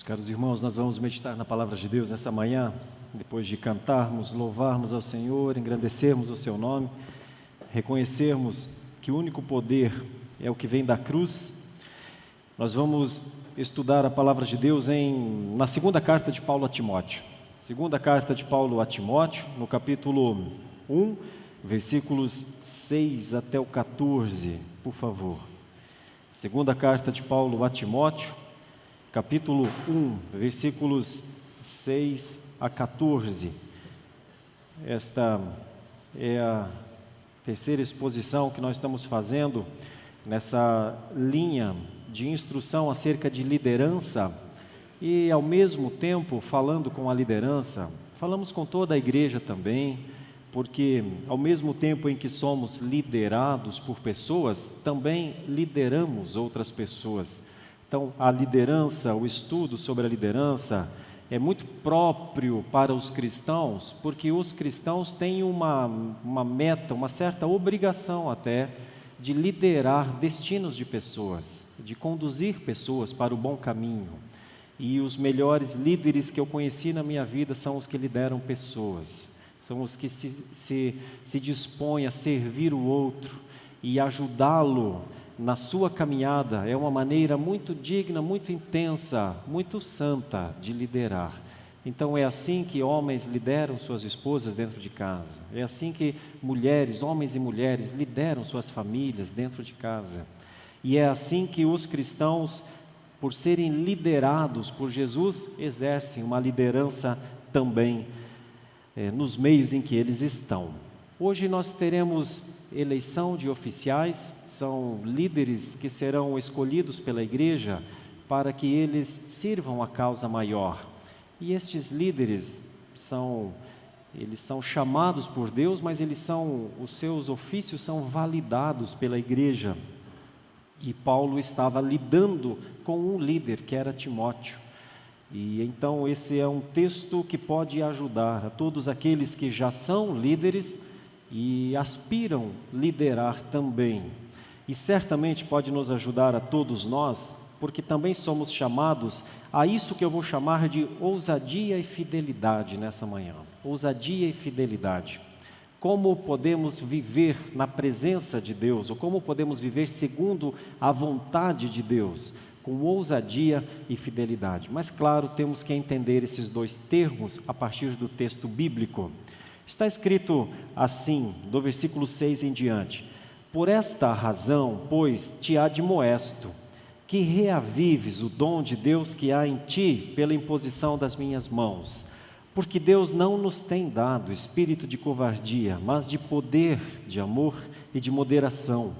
Caros irmãos, nós vamos meditar na palavra de Deus nessa manhã, depois de cantarmos, louvarmos ao Senhor, engrandecermos o seu nome, reconhecermos que o único poder é o que vem da cruz. Nós vamos estudar a palavra de Deus na segunda carta de Paulo a Timóteo. Segunda carta de Paulo a Timóteo, no capítulo 1, versículos 6 até o 14, por favor. Segunda carta de Paulo a Timóteo, capítulo 1, versículos 6 a 14. Esta é a terceira exposição que nós estamos fazendo nessa linha de instrução acerca de liderança e, ao mesmo tempo, falando com a liderança, falamos com toda a igreja também, porque, ao mesmo tempo em que somos liderados por pessoas, também lideramos outras pessoas. Então, a liderança, o estudo sobre a liderança é muito próprio para os cristãos, porque os cristãos têm uma meta, uma certa obrigação até, de liderar destinos de pessoas, de conduzir pessoas para o bom caminho. E os melhores líderes que eu conheci na minha vida são os que lideram pessoas, são os que se dispõem a servir o outro e ajudá-lo na sua caminhada. É uma maneira muito digna, muito intensa, muito santa de liderar. Então é assim que homens lideram suas esposas dentro de casa, é assim que mulheres, homens e mulheres lideram suas famílias dentro de casa, e é assim que os cristãos, por serem liderados por Jesus, exercem uma liderança também nos meios em que eles estão. Hoje nós teremos eleição de oficiais, são líderes que serão escolhidos pela igreja para que eles sirvam a causa maior. E estes líderes são chamados por Deus, mas os seus ofícios são validados pela igreja. E Paulo estava lidando com um líder, que era Timóteo. E então esse é um texto que pode ajudar a todos aqueles que já são líderes e aspiram liderar também. E certamente pode nos ajudar a todos nós, porque também somos chamados a isso que eu vou chamar de ousadia e fidelidade nessa manhã. Ousadia e fidelidade. Como podemos viver na presença de Deus, ou como podemos viver segundo a vontade de Deus, com ousadia e fidelidade. Mas claro, temos que entender esses dois termos a partir do texto bíblico. Está escrito assim, do versículo 6 em diante: por esta razão, pois, te admoesto, que reavives o dom de Deus que há em ti pela imposição das minhas mãos. Porque Deus não nos tem dado espírito de covardia, mas de poder, de amor e de moderação.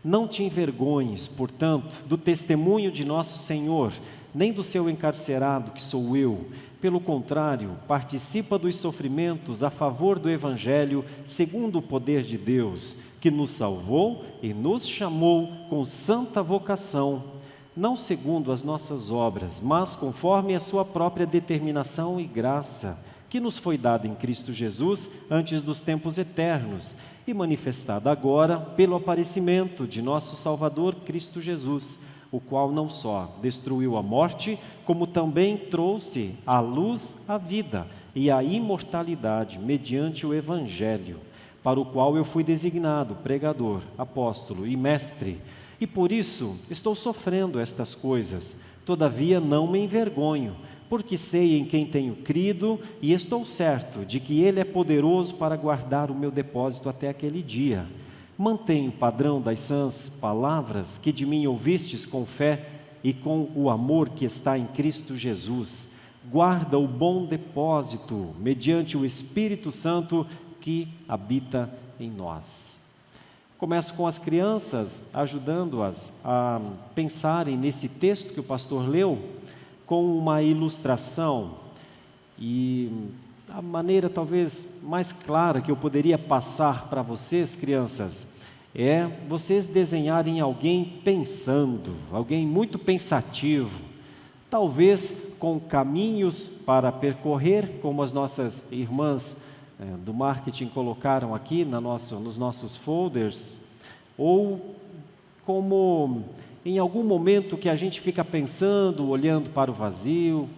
Não te envergonhes, portanto, do testemunho de nosso Senhor, nem do seu encarcerado, que sou eu. Pelo contrário, participa dos sofrimentos a favor do Evangelho, segundo o poder de Deus, que nos salvou e nos chamou com santa vocação, não segundo as nossas obras, mas conforme a sua própria determinação e graça, que nos foi dada em Cristo Jesus antes dos tempos eternos e manifestada agora pelo aparecimento de nosso Salvador Cristo Jesus, o qual não só destruiu a morte, como também trouxe à luz a vida e a imortalidade mediante o Evangelho, para o qual eu fui designado pregador, apóstolo e mestre, e por isso estou sofrendo estas coisas. Todavia não me envergonho, porque sei em quem tenho crido e estou certo de que Ele é poderoso para guardar o meu depósito até aquele dia. Mantenho o padrão das sãs palavras que de mim ouvistes com fé e com o amor que está em Cristo Jesus. Guarda o bom depósito mediante o Espírito Santo que habita em nós. Começo com as crianças, ajudando-as a pensarem nesse texto que o pastor leu, com uma ilustração. E a maneira talvez mais clara que eu poderia passar para vocês, crianças, é vocês desenharem alguém pensando, alguém muito pensativo, talvez com caminhos para percorrer, como as nossas irmãs do marketing colocaram aqui nos nossos folders, ou como em algum momento que a gente fica pensando, olhando para o vazio,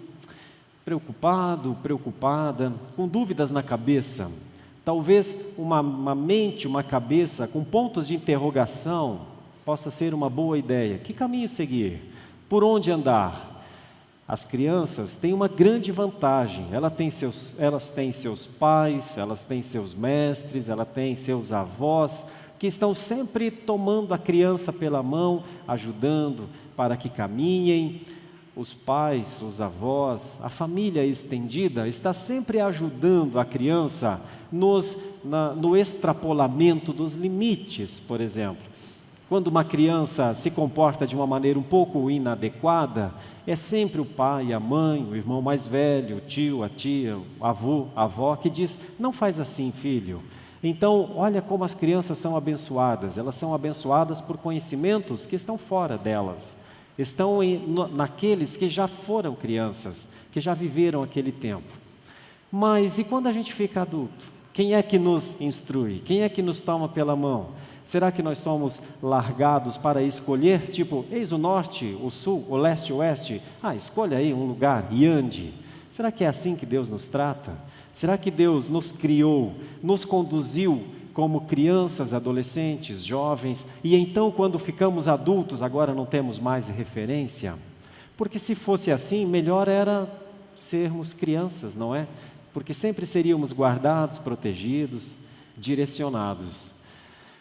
preocupado, preocupada, com dúvidas na cabeça, talvez uma mente, uma cabeça com pontos de interrogação possa ser uma boa ideia. Que caminho seguir? Por onde andar? As crianças têm uma grande vantagem, elas têm seus pais, elas têm seus mestres, elas têm seus avós, que estão sempre tomando a criança pela mão, ajudando para que caminhem. Os pais, os avós, a família estendida está sempre ajudando a criança no extrapolamento dos limites, por exemplo. Quando uma criança se comporta de uma maneira um pouco inadequada, é sempre o pai, a mãe, o irmão mais velho, o tio, a tia, o avô, a avó, que diz: não faz assim, filho. Então, olha como as crianças são abençoadas. Elas são abençoadas por conhecimentos que estão fora delas. Estão naqueles que já foram crianças, que já viveram aquele tempo. Mas e quando a gente fica adulto? Quem é que nos instrui? Quem é que nos toma pela mão? Será que nós somos largados para escolher, tipo, eis o norte, o sul, o leste, o oeste? Escolha aí um lugar e ande. Será que é assim que Deus nos trata? Será que Deus nos criou, nos conduziu como crianças, adolescentes, jovens, e então quando ficamos adultos, agora não temos mais referência? Porque se fosse assim, melhor era sermos crianças, não é? Porque sempre seríamos guardados, protegidos, direcionados.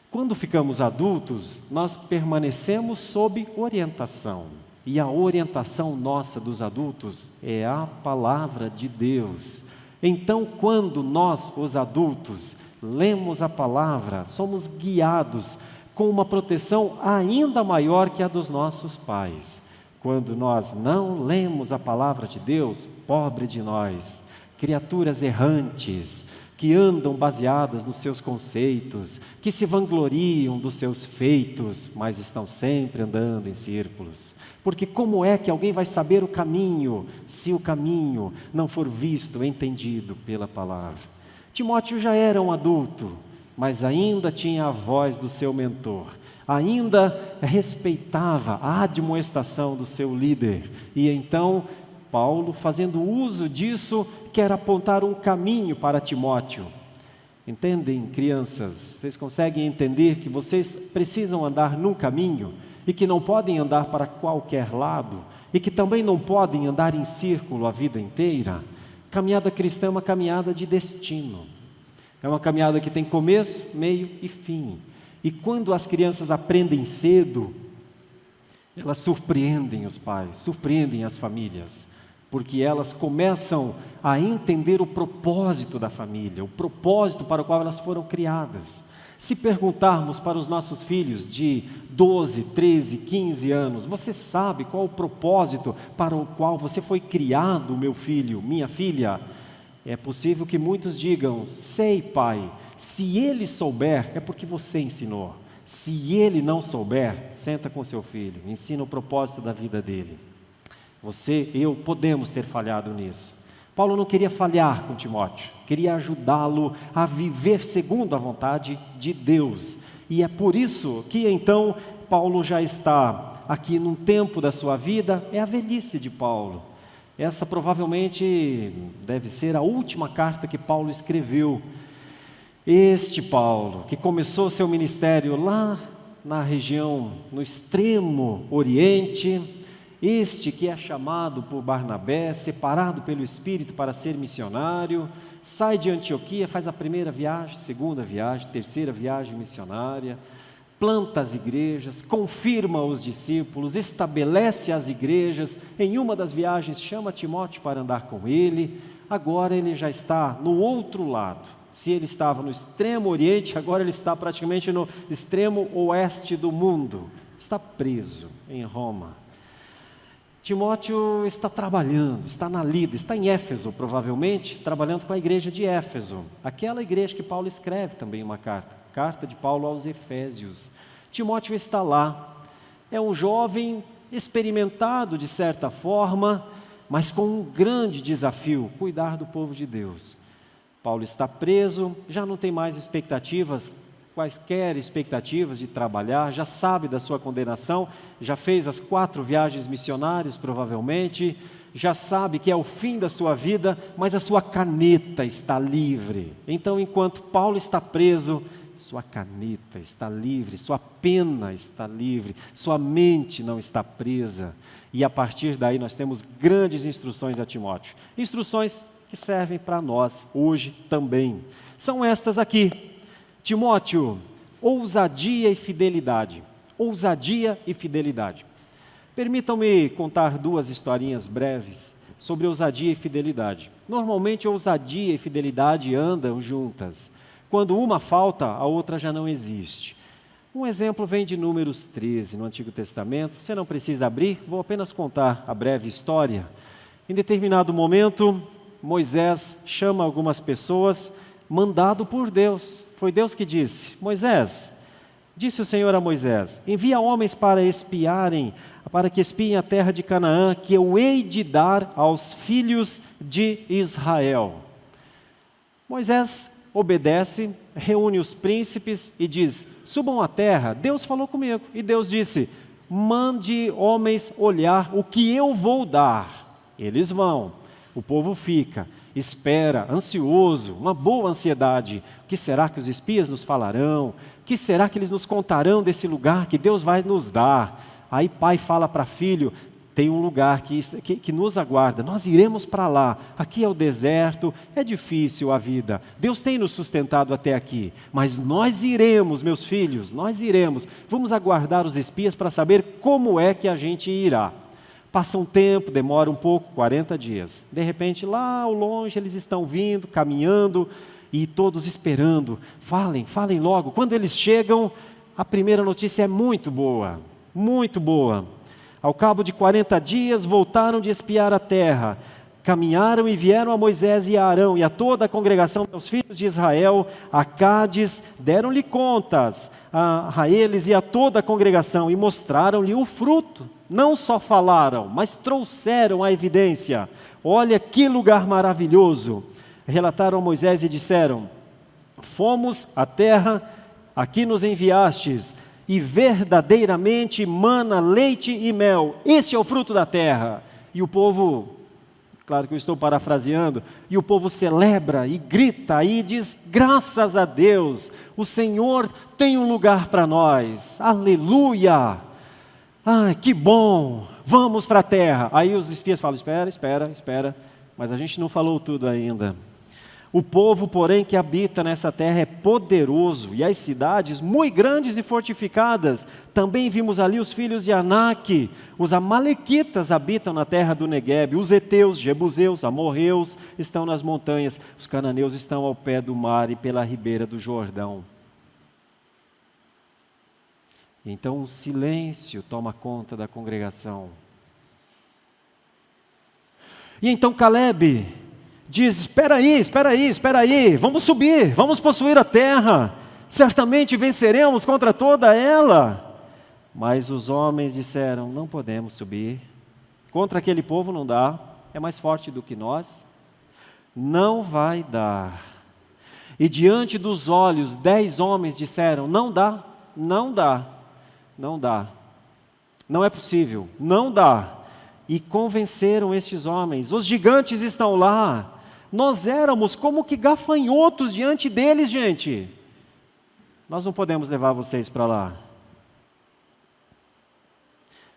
Quando ficamos adultos, nós permanecemos sob orientação. E a orientação nossa dos adultos é a palavra de Deus. Então, quando nós, os adultos, lemos a palavra, somos guiados com uma proteção ainda maior que a dos nossos pais. Quando nós não lemos a palavra de Deus, pobre de nós, criaturas errantes, que andam baseadas nos seus conceitos, que se vangloriam dos seus feitos, mas estão sempre andando em círculos. Porque como é que alguém vai saber o caminho, se o caminho não for visto, entendido pela palavra? Timóteo já era um adulto, mas ainda tinha a voz do seu mentor, ainda respeitava a admoestação do seu líder, e então Paulo, fazendo uso disso, quer apontar um caminho para Timóteo. Entendem, crianças? Vocês conseguem entender que vocês precisam andar num caminho e que não podem andar para qualquer lado e que também não podem andar em círculo a vida inteira? Caminhada cristã é uma caminhada de destino. É uma caminhada que tem começo, meio e fim. E quando as crianças aprendem cedo, elas surpreendem os pais, surpreendem as famílias, porque elas começam a entender o propósito da família, o propósito para o qual elas foram criadas. Se perguntarmos para os nossos filhos de 12, 13, 15 anos, você sabe qual o propósito para o qual você foi criado, meu filho, minha filha? É possível que muitos digam: sei, pai. Se ele souber, é porque você ensinou. Se ele não souber, senta com seu filho, ensina o propósito da vida dele. Você, eu, podemos ter falhado nisso. Paulo não queria falhar com Timóteo, queria ajudá-lo a viver segundo a vontade de Deus. E é por isso que então Paulo já está aqui num tempo da sua vida, é a velhice de Paulo. Essa provavelmente deve ser a última carta que Paulo escreveu. Este Paulo, que começou seu ministério lá na região, no extremo oriente, este que é chamado por Barnabé, separado pelo Espírito para ser missionário, sai de Antioquia, faz a primeira viagem, segunda viagem, terceira viagem missionária, planta as igrejas, confirma os discípulos, estabelece as igrejas. Em uma das viagens chama Timóteo para andar com ele. Agora ele já está no outro lado. Se ele estava no extremo oriente, agora ele está praticamente no extremo oeste do mundo. Está preso em Roma. Timóteo está trabalhando, está na lida, está em Éfeso provavelmente, trabalhando com a igreja de Éfeso, aquela igreja que Paulo escreve também uma carta de Paulo aos Efésios. Timóteo está lá, é um jovem experimentado de certa forma, mas com um grande desafio: cuidar do povo de Deus. Paulo está preso, já não tem mais expectativas quaisquer expectativas de trabalhar, já sabe da sua condenação, já fez as 4 viagens missionárias provavelmente, já sabe que é o fim da sua vida, mas a sua caneta está livre. Então, enquanto Paulo está preso, sua caneta está livre, sua pena está livre, sua mente não está presa. E a partir daí nós temos grandes instruções a Timóteo. Instruções que servem para nós hoje também. São estas aqui. Timóteo, ousadia e fidelidade. Ousadia e fidelidade. Permitam-me contar 2 historinhas breves sobre ousadia e fidelidade. Normalmente, ousadia e fidelidade andam juntas. Quando uma falta, a outra já não existe. Um exemplo vem de Números 13, no Antigo Testamento. Você não precisa abrir, vou apenas contar a breve história. Em determinado momento, Moisés chama algumas pessoas, mandado por Deus. Foi Deus que disse: Moisés, disse o Senhor a Moisés, envia homens para que espiem a terra de Canaã, que eu hei de dar aos filhos de Israel. Moisés obedece, reúne os príncipes e diz: subam à terra, Deus falou comigo. E Deus disse: mande homens olhar o que eu vou dar. Eles vão, o povo fica, espera, ansioso, uma boa ansiedade. O que será que os espias nos falarão? O que será que eles nos contarão desse lugar que Deus vai nos dar? Aí pai fala para filho: tem um lugar que nos aguarda, nós iremos para lá, aqui é o deserto, é difícil a vida, Deus tem nos sustentado até aqui, mas nós iremos, meus filhos, nós iremos, vamos aguardar os espias para saber como é que a gente irá. Passa um tempo, demora um pouco, 40 dias, de repente lá ao longe eles estão vindo, caminhando, e todos esperando, falem logo. Quando eles chegam, a primeira notícia é muito boa, muito boa. Ao cabo de 40 dias, voltaram de espiar a terra, caminharam e vieram a Moisés e a Arão e a toda a congregação dos filhos de Israel, a Cádiz, deram-lhe contas a eles e a toda a congregação e mostraram-lhe o fruto. Não só falaram, mas trouxeram a evidência. Olha que lugar maravilhoso. Relataram a Moisés e disseram: fomos à terra, aqui nos enviastes, e verdadeiramente mana leite e mel, esse é o fruto da terra. E o povo, claro que eu estou parafraseando, e o povo celebra e grita e diz: graças a Deus, o Senhor tem um lugar para nós, aleluia, ai que bom, vamos para a terra. Aí os espias falam: espera, mas a gente não falou tudo ainda. O povo, porém, que habita nessa terra é poderoso, e as cidades muito grandes e fortificadas. Também vimos ali os filhos de Anak. Os amalequitas habitam na terra do Neguebe. Os heteus, jebuseus, amorreus estão nas montanhas. Os cananeus estão ao pé do mar e pela ribeira do Jordão. Então um silêncio toma conta da congregação. E então Calebe diz: espera aí, vamos subir, vamos possuir a terra, certamente venceremos contra toda ela. Mas os homens disseram: não podemos subir, contra aquele povo não dá, é mais forte do que nós, não vai dar. E diante dos olhos, 10 homens disseram: não dá, não é possível, não dá. E convenceram estes homens: os gigantes estão lá, nós éramos como que gafanhotos diante deles, gente. Nós não podemos levar vocês para lá.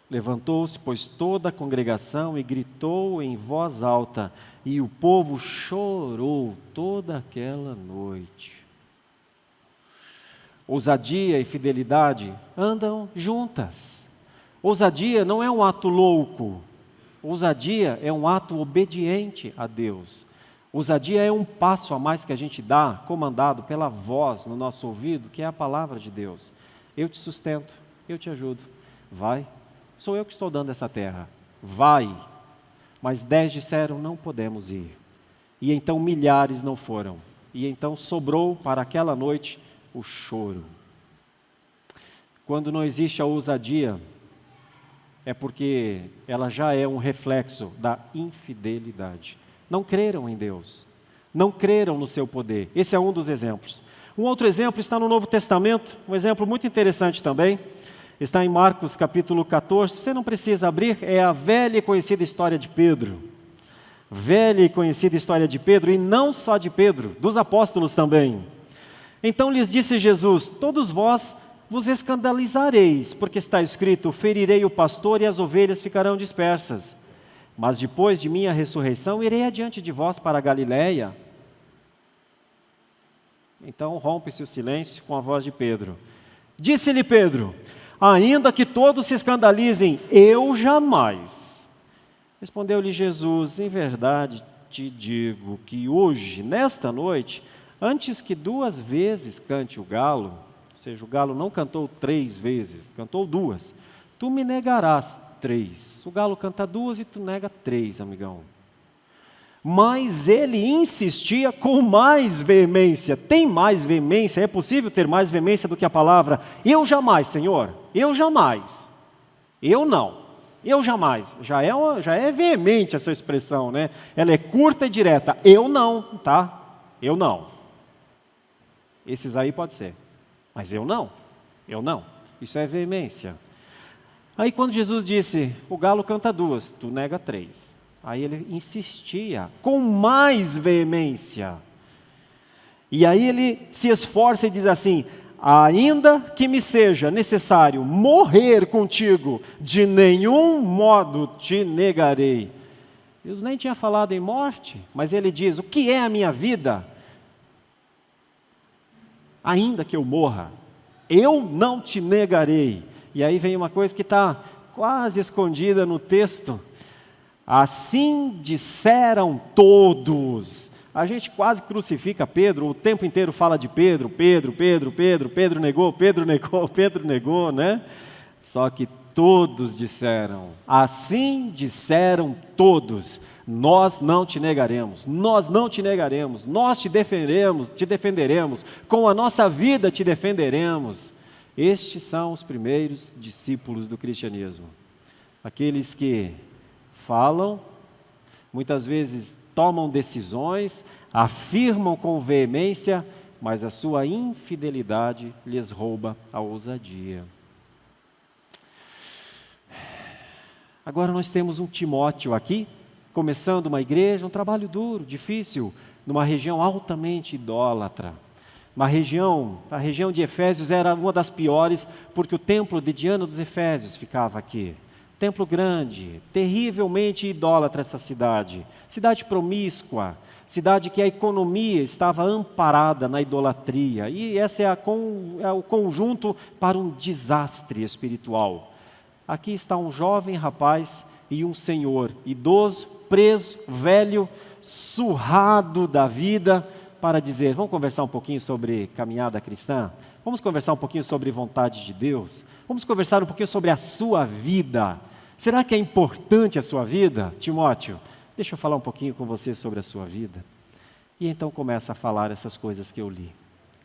Levantou-se, pois, toda a congregação e gritou em voz alta, e o povo chorou toda aquela noite. Ousadia e fidelidade andam juntas. Ousadia não é um ato louco. Ousadia é um ato obediente a Deus. Ousadia é um passo a mais que a gente dá, comandado pela voz no nosso ouvido, que é a palavra de Deus. Eu te sustento, eu te ajudo. Vai, sou eu que estou dando essa terra. Vai. Mas 10 disseram: não podemos ir. E então milhares não foram. E então sobrou para aquela noite o choro. Quando não existe a ousadia, é porque ela já é um reflexo da infidelidade. Não creram em Deus, não creram no seu poder. Esse é um dos exemplos. Um outro exemplo está no Novo Testamento, um exemplo muito interessante também, está em Marcos capítulo 14, você não precisa abrir, é a velha e conhecida história de Pedro. Velha e conhecida história de Pedro, e não só de Pedro, dos apóstolos também. Então lhes disse Jesus: todos vós vos escandalizareis, porque está escrito: ferirei o pastor e as ovelhas ficarão dispersas. Mas depois de minha ressurreição, irei adiante de vós para a Galiléia. Então rompe-se o silêncio com a voz de Pedro. Disse-lhe Pedro: ainda que todos se escandalizem, eu jamais. Respondeu-lhe Jesus: em verdade te digo que hoje, nesta noite, antes que 2 vezes cante o galo, ou seja, o galo não cantou 3 vezes, cantou 2, tu me negarás 3. O galo canta 2 e tu nega 3, amigão. Mas ele insistia com mais veemência. Tem mais veemência? É possível ter mais veemência do que a palavra eu jamais, Senhor? Eu jamais. Eu não. Eu jamais. Já é veemente essa expressão, né? Ela é curta e direta. Eu não, tá? Eu não. Esses aí pode ser. Mas eu não. Eu não. Isso é veemência. Aí quando Jesus disse, o galo canta 2, tu nega 3. Aí ele insistia com mais veemência. E aí ele se esforça e diz assim: ainda que me seja necessário morrer contigo, de nenhum modo te negarei. Jesus nem tinha falado em morte, mas ele diz: o que é a minha vida? Ainda que eu morra, eu não te negarei. E aí vem uma coisa que está quase escondida no texto. Assim disseram todos. A gente quase crucifica Pedro, o tempo inteiro fala de Pedro, Pedro negou, né? Só que todos disseram, assim disseram todos, nós não te negaremos, nós não te negaremos, nós te defenderemos, com a nossa vida te defenderemos. Estes são os primeiros discípulos do cristianismo, aqueles que falam, muitas vezes tomam decisões, afirmam com veemência, mas a sua infidelidade lhes rouba a ousadia. Agora nós temos um Timóteo aqui, começando uma igreja, um trabalho duro, difícil, numa região altamente idólatra. A região de Efésios era uma das piores, porque o templo de Diana dos Efésios ficava aqui. Templo grande, terrivelmente idólatra essa cidade, cidade promíscua, cidade que a economia estava amparada na idolatria, e esse é o conjunto para um desastre espiritual. Aqui está um jovem rapaz e um senhor, idoso, preso, velho, surrado da vida, para dizer, vamos conversar um pouquinho sobre caminhada cristã? Vamos conversar um pouquinho sobre vontade de Deus? Vamos conversar um pouquinho sobre a sua vida. Será que é importante a sua vida, Timóteo? Deixa eu falar um pouquinho com você sobre a sua vida. E então começa a falar essas coisas que eu li.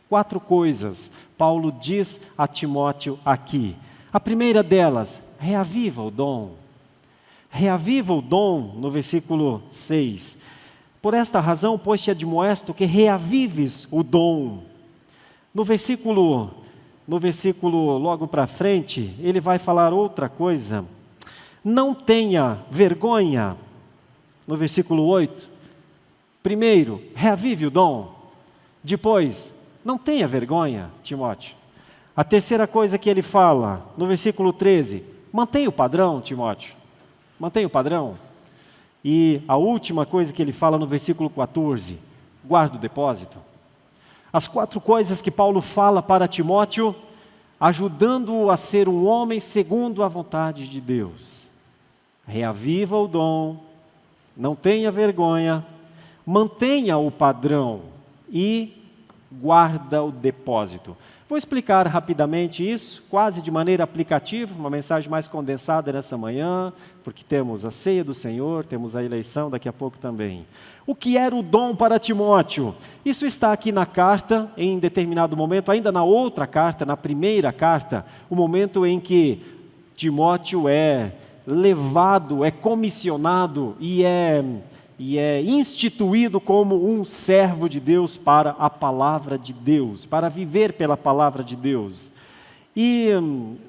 4 coisas Paulo diz a Timóteo aqui. A primeira delas, reaviva o dom. Reaviva o dom, no versículo 6. Por esta razão, pois te admoesto que reavives o dom. No versículo logo para frente, ele vai falar outra coisa. Não tenha vergonha, no versículo 8. Primeiro, reavive o dom. Depois, não tenha vergonha, Timóteo. A terceira coisa que ele fala, no versículo 13, mantenha o padrão, Timóteo. Mantenha o padrão. E a última coisa que ele fala no versículo 14, guarda o depósito. As 4 coisas que Paulo fala para Timóteo, ajudando-o a ser um homem segundo a vontade de Deus. Reaviva o dom, não tenha vergonha, mantenha o padrão e guarda o depósito. Vou explicar rapidamente isso, quase de maneira aplicativa, uma mensagem mais condensada nessa manhã, porque temos a ceia do Senhor, temos a eleição daqui a pouco também. O que era o dom para Timóteo? Isso está aqui na carta, em determinado momento, ainda na outra carta, na primeira carta, o momento em que Timóteo é levado, é comissionado e é e é instituído como um servo de Deus para a palavra de Deus, para viver pela palavra de Deus. E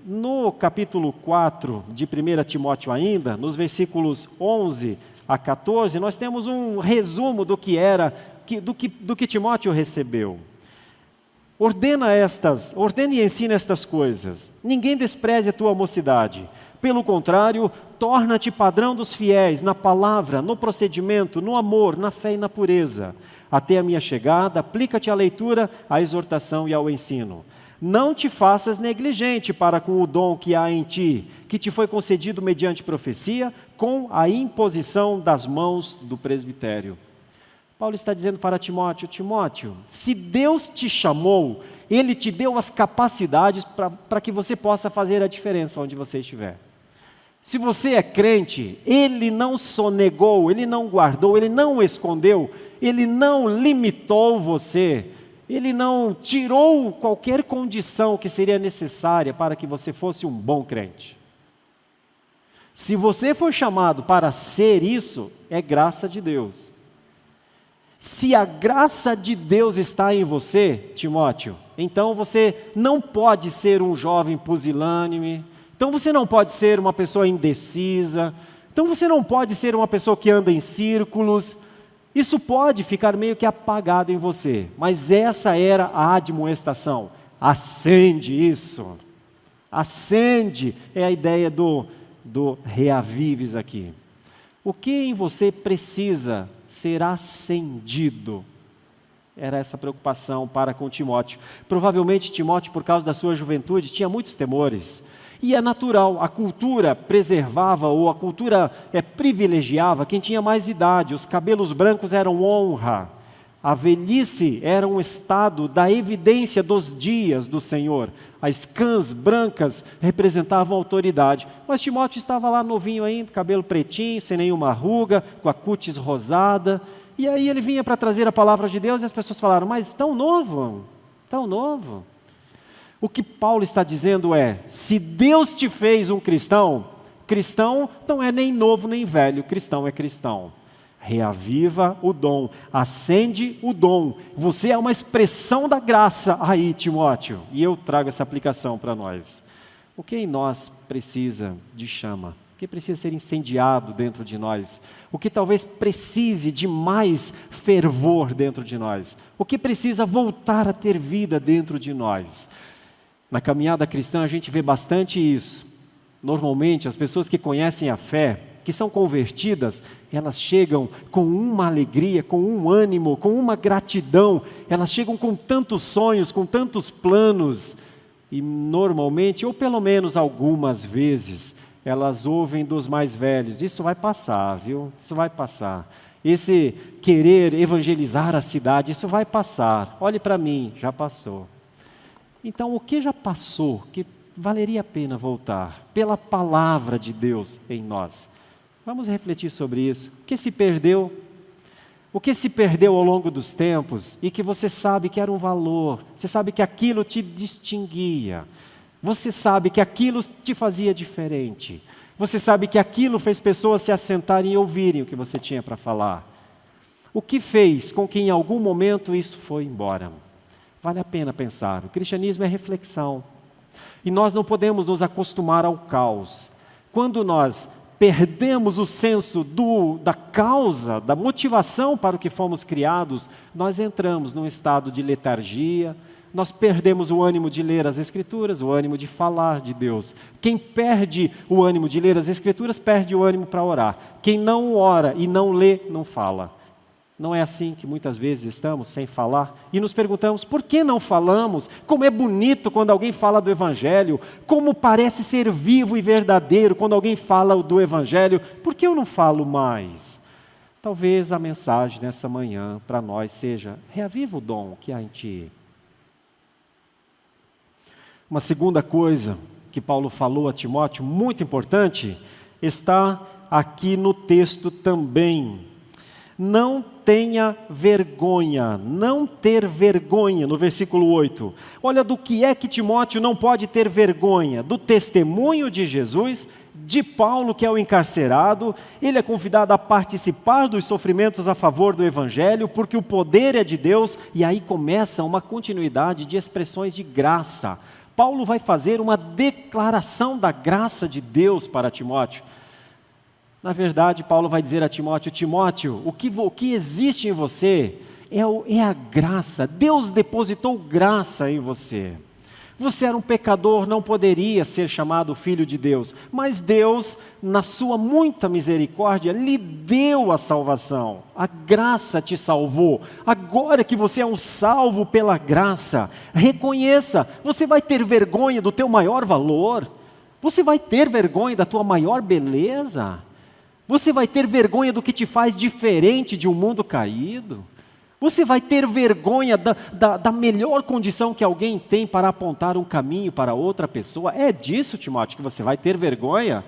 no capítulo 4 de 1 Timóteo ainda, nos versículos 11 a 14, nós temos um resumo do que Timóteo recebeu. Ordena e ensina estas coisas. Ninguém despreze a tua mocidade. Pelo contrário, torna-te padrão dos fiéis na palavra, no procedimento, no amor, na fé e na pureza. Até a minha chegada, aplica-te à leitura, à exortação e ao ensino. Não te faças negligente para com o dom que há em ti, que te foi concedido mediante profecia, com a imposição das mãos do presbitério. Paulo está dizendo para Timóteo: Timóteo, se Deus te chamou, Ele te deu as capacidades para que você possa fazer a diferença onde você estiver. Se você é crente, Ele não sonegou, Ele não guardou, Ele não escondeu, Ele não limitou você, Ele não tirou qualquer condição que seria necessária para que você fosse um bom crente. Se você for chamado para ser isso, é graça de Deus. Se a graça de Deus está em você, Timóteo, então você não pode ser um jovem pusilânime, então você não pode ser uma pessoa indecisa, então você não pode ser uma pessoa que anda em círculos. Isso pode ficar meio que apagado em você, mas essa era a admoestação. Acende isso. Acende é a ideia do reavives aqui. O que em você precisa ser acendido? Era essa preocupação para com Timóteo. Provavelmente Timóteo, por causa da sua juventude, tinha muitos temores. E é natural, a cultura preservava, ou a cultura privilegiava quem tinha mais idade. Os cabelos brancos eram honra. A velhice era um estado da evidência dos dias do Senhor. As cãs brancas representavam autoridade. Mas Timóteo estava lá novinho ainda, cabelo pretinho, sem nenhuma ruga, com a cútis rosada. E aí ele vinha para trazer a palavra de Deus e as pessoas falaram: mas tão novo, tão novo. O que Paulo está dizendo é: se Deus te fez um cristão, cristão não é nem novo nem velho, cristão é cristão. Reaviva o dom, acende o dom. Você é uma expressão da graça aí, Timóteo. E eu trago essa aplicação para nós. O que em nós precisa de chama? O que precisa ser incendiado dentro de nós? O que talvez precise de mais fervor dentro de nós? O que precisa voltar a ter vida dentro de nós? Na caminhada cristã a gente vê bastante isso. Normalmente as pessoas que conhecem a fé, que são convertidas, elas chegam com uma alegria, com um ânimo, com uma gratidão, elas chegam com tantos sonhos, com tantos planos, e normalmente, ou pelo menos algumas vezes, elas ouvem dos mais velhos: isso vai passar, viu? Isso vai passar. Esse querer evangelizar a cidade, isso vai passar. Olhe para mim, já passou. Então, o que já passou, que valeria a pena voltar? Pela palavra de Deus em nós. Vamos refletir sobre isso. O que se perdeu? O que se perdeu ao longo dos tempos e que você sabe que era um valor, você sabe que aquilo te distinguia, você sabe que aquilo te fazia diferente, você sabe que aquilo fez pessoas se assentarem e ouvirem o que você tinha para falar. O que fez com que em algum momento isso foi embora? Vale a pena pensar. O cristianismo é reflexão. E nós não podemos nos acostumar ao caos. Quando nós perdemos o senso da causa, da motivação para o que fomos criados, nós entramos num estado de letargia, nós perdemos o ânimo de ler as Escrituras, o ânimo de falar de Deus. Quem perde o ânimo de ler as Escrituras, perde o ânimo para orar. Quem não ora e não lê, não fala. Não é assim que muitas vezes estamos, sem falar, e nos perguntamos: por que não falamos? Como é bonito quando alguém fala do Evangelho, como parece ser vivo e verdadeiro quando alguém fala do Evangelho, por que eu não falo mais? Talvez a mensagem nessa manhã para nós seja: reaviva o dom que há em ti. Uma segunda coisa que Paulo falou a Timóteo, muito importante, está aqui no texto também. Não tenha vergonha, não ter vergonha, no versículo 8. Olha do que é que Timóteo não pode ter vergonha: do testemunho de Jesus de Paulo, que é o encarcerado. Ele é convidado a participar dos sofrimentos a favor do Evangelho, porque o poder é de Deus, e aí começa uma continuidade de expressões de graça. Paulo vai fazer uma declaração da graça de Deus para Timóteo. Na verdade, Paulo vai dizer a Timóteo: Timóteo, o que existe em você é a graça. Deus depositou graça em você. Você era um pecador, não poderia ser chamado filho de Deus, mas Deus, na sua muita misericórdia, lhe deu a salvação. A graça te salvou. Agora que você é um salvo pela graça, reconheça. Você vai ter vergonha do teu maior valor? Você vai ter vergonha da tua maior beleza? Você vai ter vergonha do que te faz diferente de um mundo caído? Você vai ter vergonha da melhor condição que alguém tem para apontar um caminho para outra pessoa? É disso, Timóteo, que você vai ter vergonha?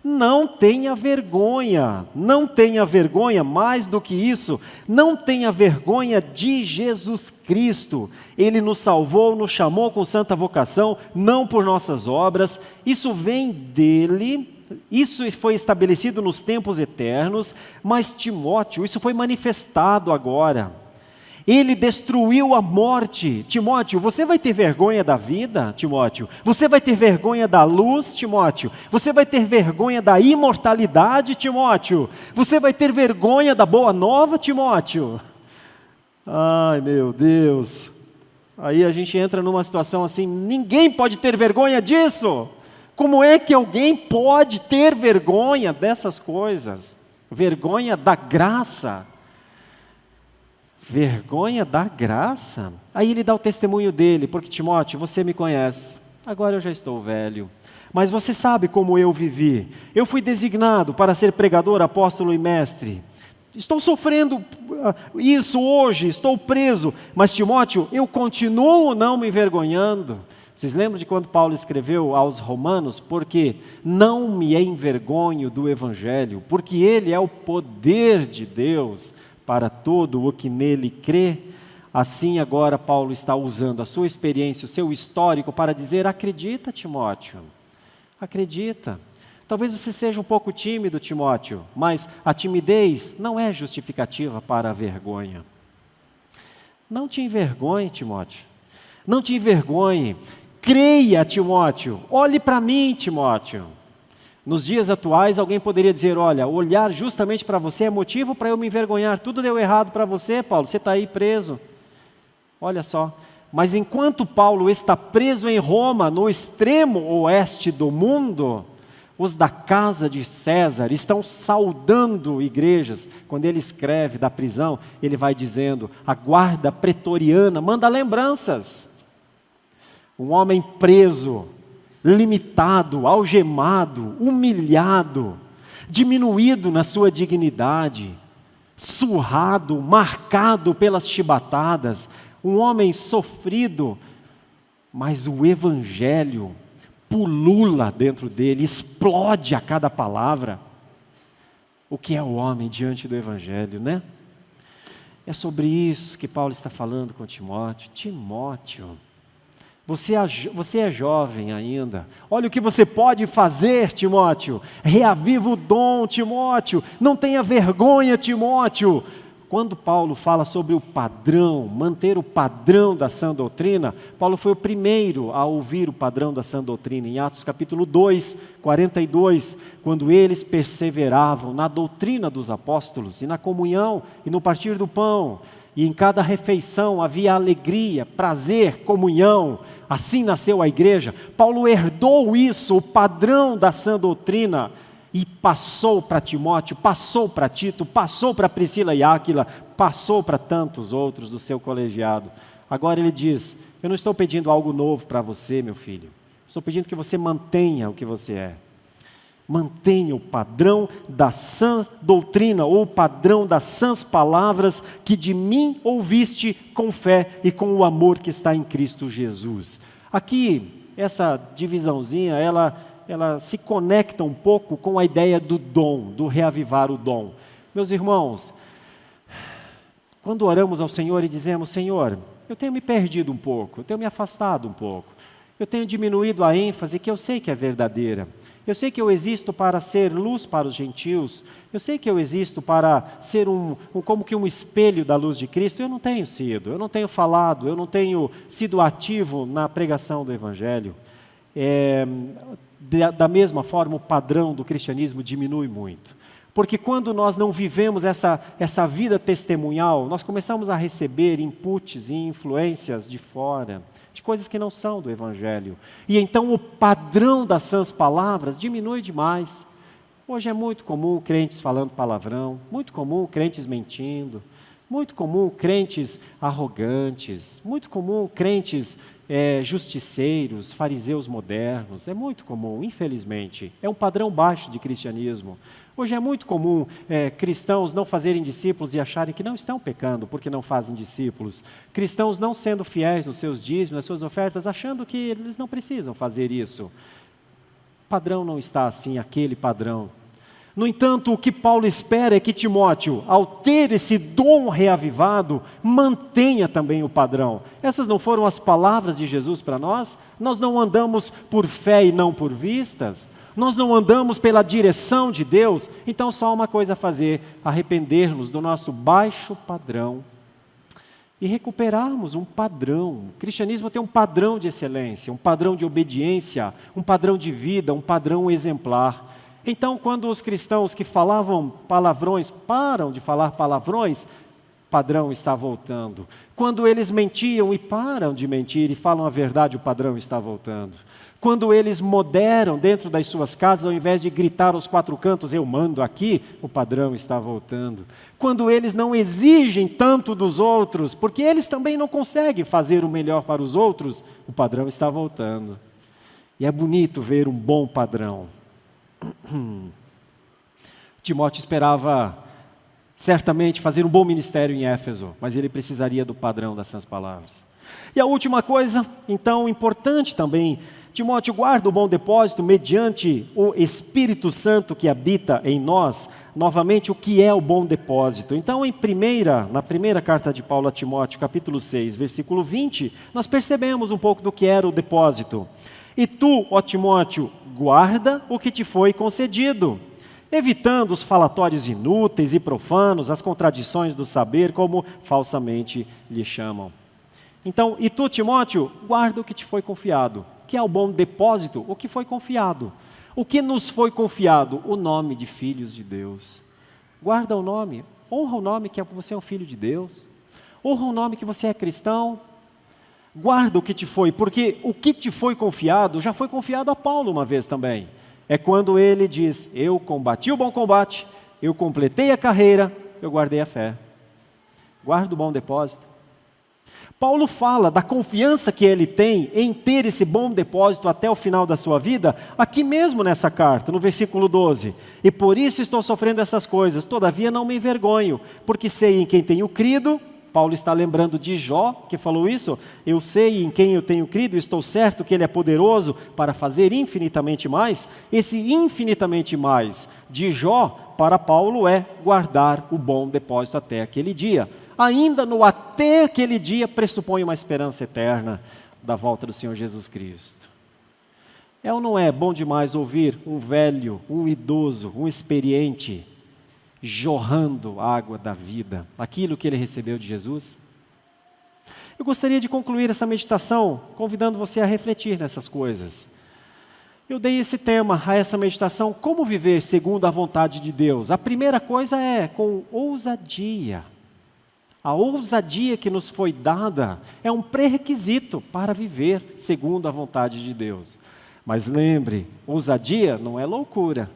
Não tenha vergonha, não tenha vergonha, mais do que isso, não tenha vergonha de Jesus Cristo. Ele nos salvou, nos chamou com santa vocação, não por nossas obras, isso vem dele. Isso foi estabelecido nos tempos eternos, mas Timóteo, isso foi manifestado agora. Ele destruiu a morte. Timóteo, você vai ter vergonha da vida, Timóteo? Você vai ter vergonha da luz, Timóteo? Você vai ter vergonha da imortalidade, Timóteo? Você vai ter vergonha da boa nova, Timóteo? Ai, meu Deus. Aí a gente entra numa situação assim, ninguém pode ter vergonha disso. Como é que alguém pode ter vergonha dessas coisas? Vergonha da graça. Vergonha da graça? Aí ele dá o testemunho dele, porque Timóteo, você me conhece, agora eu já estou velho, mas você sabe como eu vivi. Eu fui designado para ser pregador, apóstolo e mestre. Estou sofrendo isso hoje, estou preso, mas Timóteo, eu continuo não me envergonhando. Vocês lembram de quando Paulo escreveu aos Romanos? Porque não me envergonho do Evangelho, porque ele é o poder de Deus para todo o que nele crê. Assim agora Paulo está usando a sua experiência, o seu histórico para dizer: acredita, Timóteo, acredita. Talvez você seja um pouco tímido, Timóteo, mas a timidez não é justificativa para a vergonha. Não te envergonhe, Timóteo, não te envergonhe. Creia, Timóteo, olhe para mim, Timóteo. Nos dias atuais, alguém poderia dizer: olha, olhar justamente para você é motivo para eu me envergonhar. Tudo deu errado para você, Paulo, você está aí preso. Olha só, mas enquanto Paulo está preso em Roma, no extremo oeste do mundo, os da casa de César estão saudando igrejas. Quando ele escreve da prisão, ele vai dizendo: a guarda pretoriana manda lembranças. Um homem preso, limitado, algemado, humilhado, diminuído na sua dignidade, surrado, marcado pelas chibatadas, um homem sofrido, mas o Evangelho pulula dentro dele, explode a cada palavra. O que é o homem diante do Evangelho, né? É sobre isso que Paulo está falando com Timóteo. Timóteo, você é jovem ainda. Olha o que você pode fazer, Timóteo. Reaviva o dom, Timóteo. Não tenha vergonha, Timóteo. Quando Paulo fala sobre o padrão, manter o padrão da sã doutrina, Paulo foi o primeiro a ouvir o padrão da sã doutrina. Em Atos capítulo 2, 42, quando eles perseveravam na doutrina dos apóstolos, e na comunhão, e no partir do pão, e em cada refeição havia alegria, prazer, comunhão. Assim nasceu a igreja. Paulo herdou isso, o padrão da sã doutrina, e passou para Timóteo, passou para Tito, passou para Priscila e Áquila, passou para tantos outros do seu colegiado. Agora ele diz: eu não estou pedindo algo novo para você, meu filho. Estou pedindo que você mantenha o que você é. Mantenha o padrão da sã doutrina, ou o padrão das sãs palavras que de mim ouviste com fé e com o amor que está em Cristo Jesus. Aqui, essa divisãozinha, ela se conecta um pouco com a ideia do dom, do reavivar o dom. Meus irmãos, quando oramos ao Senhor e dizemos: Senhor, eu tenho me perdido um pouco, eu tenho me afastado um pouco, Eu tenho diminuído a ênfase que eu sei que é verdadeira. Eu sei que eu existo para ser luz para os gentios. Eu sei que eu existo para ser como que um espelho da luz de Cristo. Eu não tenho sido, eu não tenho falado, eu não tenho sido ativo na pregação do Evangelho. Da mesma forma, o padrão do cristianismo diminui muito. Porque quando nós não vivemos essa vida testemunhal, nós começamos a receber inputs e influências de fora, de coisas que não são do Evangelho. E então o padrão das sãs palavras diminui demais. Hoje é muito comum crentes falando palavrão, muito comum crentes mentindo, muito comum crentes arrogantes, muito comum crentes justiceiros, fariseus modernos. É muito comum, infelizmente. É um padrão baixo de cristianismo. Hoje é muito comum cristãos não fazerem discípulos e acharem que não estão pecando porque não fazem discípulos. Cristãos não sendo fiéis nos seus dízimos, nas suas ofertas, achando que eles não precisam fazer isso. O padrão não está assim, aquele padrão. No entanto, o que Paulo espera é que Timóteo, ao ter esse dom reavivado, mantenha também o padrão. Essas não foram as palavras de Jesus para nós? Nós não andamos por fé e não por vistas? Nós não andamos pela direção de Deus? Então só há uma coisa a fazer: arrepender-nos do nosso baixo padrão e recuperarmos um padrão. O cristianismo tem um padrão de excelência, um padrão de obediência, um padrão de vida, um padrão exemplar. Então, quando os cristãos que falavam palavrões param de falar palavrões, o padrão está voltando. Quando eles mentiam e param de mentir e falam a verdade, o padrão está voltando. Quando eles moderam dentro das suas casas, ao invés de gritar aos quatro cantos, eu mando aqui, o padrão está voltando. Quando eles não exigem tanto dos outros, porque eles também não conseguem fazer o melhor para os outros, o padrão está voltando. E é bonito ver um bom padrão. Timóteo esperava certamente fazer um bom ministério em Éfeso, mas ele precisaria do padrão das sãs palavras. E a última coisa, então, importante também: Timóteo, guarda o bom depósito mediante o Espírito Santo que habita em nós. Novamente, o que é o bom depósito? Então, na primeira carta de Paulo a Timóteo, capítulo 6, versículo 20, nós percebemos um pouco do que era o depósito. E tu, ó Timóteo, guarda o que te foi concedido, evitando os falatórios inúteis e profanos, as contradições do saber, como falsamente lhe chamam. Então, e tu, Timóteo, guarda o que te foi confiado. Que é o bom depósito? O que foi confiado. O que nos foi confiado? O nome de filhos de Deus. Guarda o nome, honra o nome que você é um filho de Deus, honra o nome que você é cristão. Guarda o que te foi, porque o que te foi confiado, já foi confiado a Paulo uma vez também. É quando ele diz: eu combati o bom combate, eu completei a carreira, eu guardei a fé. Guarda o bom depósito. Paulo fala da confiança que ele tem em ter esse bom depósito até o final da sua vida, aqui mesmo nessa carta, no versículo 12. E por isso estou sofrendo essas coisas, todavia não me envergonho, porque sei em quem tenho crido. Paulo está lembrando de Jó, que falou isso: eu sei em quem eu tenho crido, estou certo que Ele é poderoso para fazer infinitamente mais. Esse infinitamente mais de Jó, para Paulo, é guardar o bom depósito até aquele dia. Ainda no até aquele dia pressupõe uma esperança eterna da volta do Senhor Jesus Cristo. É ou não é bom demais ouvir um velho, um idoso, um experiente jorrando a água da vida, aquilo que ele recebeu de Jesus? Eu gostaria de concluir essa meditação convidando você a refletir nessas coisas. Eu dei esse tema a essa meditação: como viver segundo a vontade de Deus. A primeira coisa é com ousadia. A ousadia que nos foi dada é um pré-requisito para viver segundo a vontade de Deus. Mas lembre, ousadia não é loucura.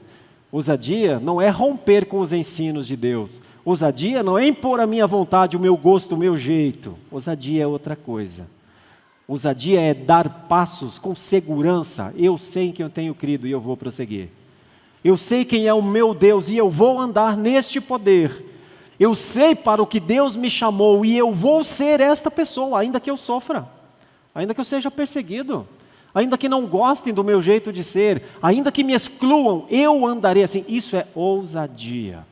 Ousadia não é romper com os ensinos de Deus. Ousadia não é impor a minha vontade, o meu gosto, o meu jeito. Ousadia é outra coisa. Ousadia é dar passos com segurança. Eu sei em quem eu tenho crido e eu vou prosseguir. Eu sei quem é o meu Deus e eu vou andar neste poder. Eu sei para o que Deus me chamou e eu vou ser esta pessoa, ainda que eu sofra, ainda que eu seja perseguido, ainda que não gostem do meu jeito de ser, ainda que me excluam, eu andarei assim. Isso é ousadia.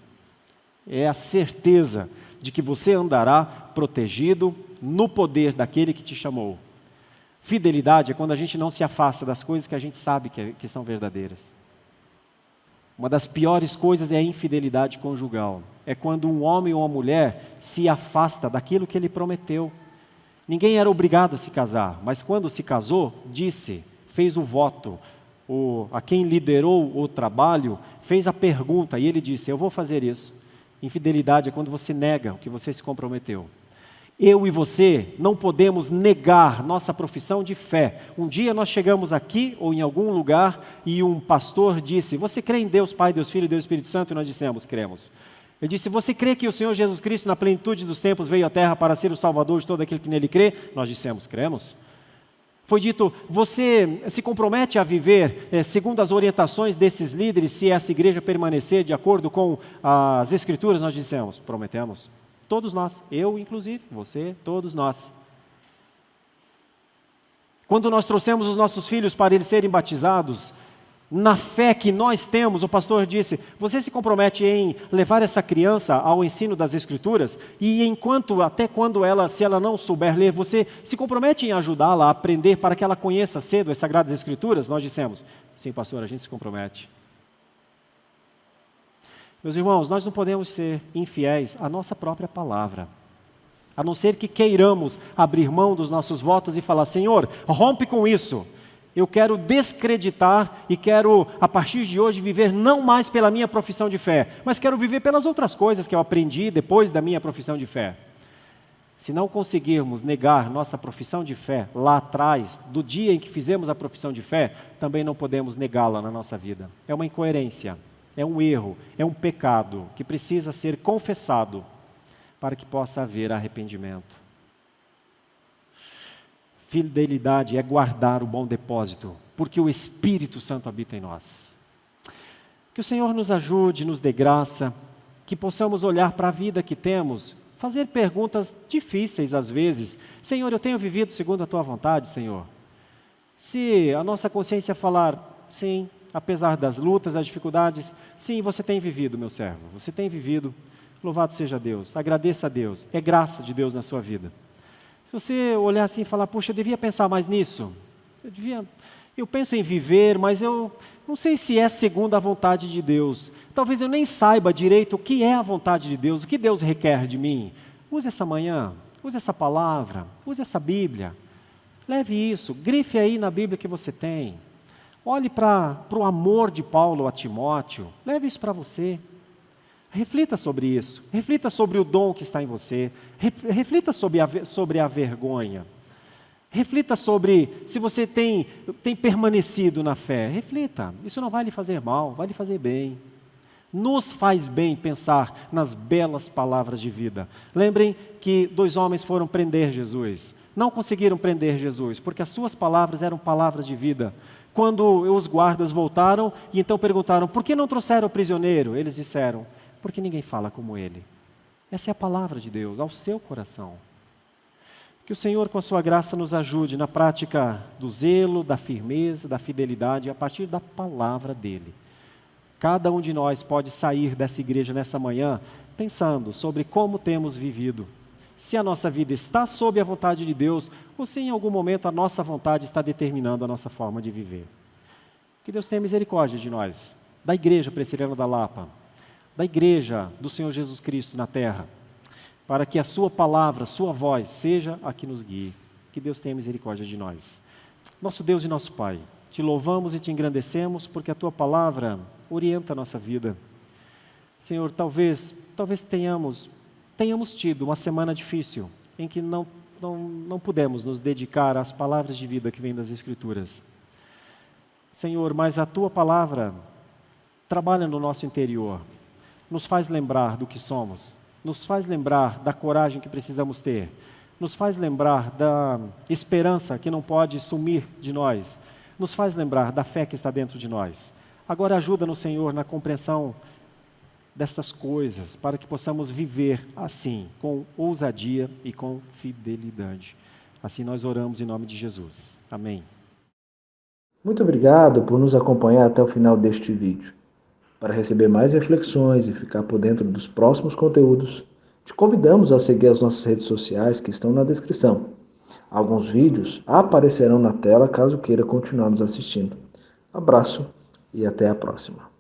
É a certeza de que você andará protegido no poder daquele que te chamou. Fidelidade é quando a gente não se afasta das coisas que a gente sabe que são verdadeiras. Uma das piores coisas é a infidelidade conjugal. É quando um homem ou uma mulher se afasta daquilo que ele prometeu. Ninguém era obrigado a se casar, mas quando se casou, fez o voto. A quem liderou o trabalho fez a pergunta e ele disse: eu vou fazer isso. Infidelidade é quando você nega o que você se comprometeu. Eu e você não podemos negar nossa profissão de fé. Um dia nós chegamos aqui ou em algum lugar e um pastor disse: você crê em Deus Pai, Deus Filho e Deus Espírito Santo? E nós dissemos: cremos. Ele disse: você crê que o Senhor Jesus Cristo na plenitude dos tempos veio à terra para ser o Salvador de todo aquele que nele crê? Nós dissemos: cremos. Foi dito: você se compromete a viver segundo as orientações desses líderes se essa igreja permanecer de acordo com as Escrituras? Nós dissemos: prometemos. Todos nós, eu inclusive, você, todos nós. Quando nós trouxemos os nossos filhos para eles serem batizados, na fé que nós temos, o pastor disse: você se compromete em levar essa criança ao ensino das Escrituras? E até quando se ela não souber ler, você se compromete em ajudá-la a aprender para que ela conheça cedo as Sagradas Escrituras? Nós dissemos: sim, pastor, a gente se compromete. Meus irmãos, nós não podemos ser infiéis à nossa própria palavra, a não ser que queiramos abrir mão dos nossos votos e falar: Senhor, rompe com isso. Eu quero descreditar e quero, a partir de hoje, viver não mais pela minha profissão de fé, mas quero viver pelas outras coisas que eu aprendi depois da minha profissão de fé. Se não conseguirmos negar nossa profissão de fé lá atrás, do dia em que fizemos a profissão de fé, também não podemos negá-la na nossa vida. É uma incoerência. É um erro, é um pecado que precisa ser confessado para que possa haver arrependimento. Fidelidade é guardar o bom depósito, porque o Espírito Santo habita em nós. Que o Senhor nos ajude, nos dê graça, que possamos olhar para a vida que temos, fazer perguntas difíceis às vezes. Senhor, eu tenho vivido segundo a Tua vontade, Senhor? Se a nossa consciência falar, sim, apesar das lutas, das dificuldades, sim, você tem vivido, meu servo, você tem vivido, louvado seja Deus, agradeça a Deus, é graça de Deus na sua vida. Se você olhar assim e falar: puxa, eu devia pensar mais nisso, eu penso em viver, mas eu não sei se é segundo a vontade de Deus, talvez eu nem saiba direito o que é a vontade de Deus, o que Deus requer de mim. Use essa manhã, use essa palavra, use essa Bíblia, leve isso, grife aí na Bíblia que você tem. Olhe para o amor de Paulo a Timóteo, leve isso para você. Reflita sobre isso, reflita sobre o dom que está em você, reflita sobre a vergonha, reflita sobre se você tem permanecido na fé, reflita, isso não vai lhe fazer mal, vai lhe fazer bem. Nos faz bem pensar nas belas palavras de vida. Lembrem que 2 homens foram prender Jesus, não conseguiram prender Jesus, porque as suas palavras eram palavras de vida. Quando os guardas voltaram e então perguntaram: por que não trouxeram o prisioneiro? Eles disseram: porque ninguém fala como ele. Essa é a palavra de Deus ao seu coração. Que o Senhor, com a sua graça, nos ajude na prática do zelo, da firmeza, da fidelidade, a partir da palavra dele. Cada um de nós pode sair dessa igreja nessa manhã pensando sobre como temos vivido. Se a nossa vida está sob a vontade de Deus, ou se em algum momento a nossa vontade está determinando a nossa forma de viver. Que Deus tenha misericórdia de nós, da Igreja Presbiteriana da Lapa, da Igreja do Senhor Jesus Cristo na terra, para que a sua palavra, sua voz, seja a que nos guie. Que Deus tenha misericórdia de nós. Nosso Deus e nosso Pai, te louvamos e te engrandecemos, porque a tua palavra orienta a nossa vida. Senhor, talvez tenhamos tido uma semana difícil, em que não pudemos nos dedicar às palavras de vida que vêm das Escrituras. Senhor, mas a Tua palavra trabalha no nosso interior, nos faz lembrar do que somos, nos faz lembrar da coragem que precisamos ter, nos faz lembrar da esperança que não pode sumir de nós, nos faz lembrar da fé que está dentro de nós. Agora ajuda-nos, Senhor, na compreensão destas coisas, para que possamos viver assim, com ousadia e com fidelidade. Assim nós oramos em nome de Jesus. Amém. Muito obrigado por nos acompanhar até o final deste vídeo. Para receber mais reflexões e ficar por dentro dos próximos conteúdos, te convidamos a seguir as nossas redes sociais que estão na descrição. Alguns vídeos aparecerão na tela caso queira continuar nos assistindo. Abraço e até a próxima.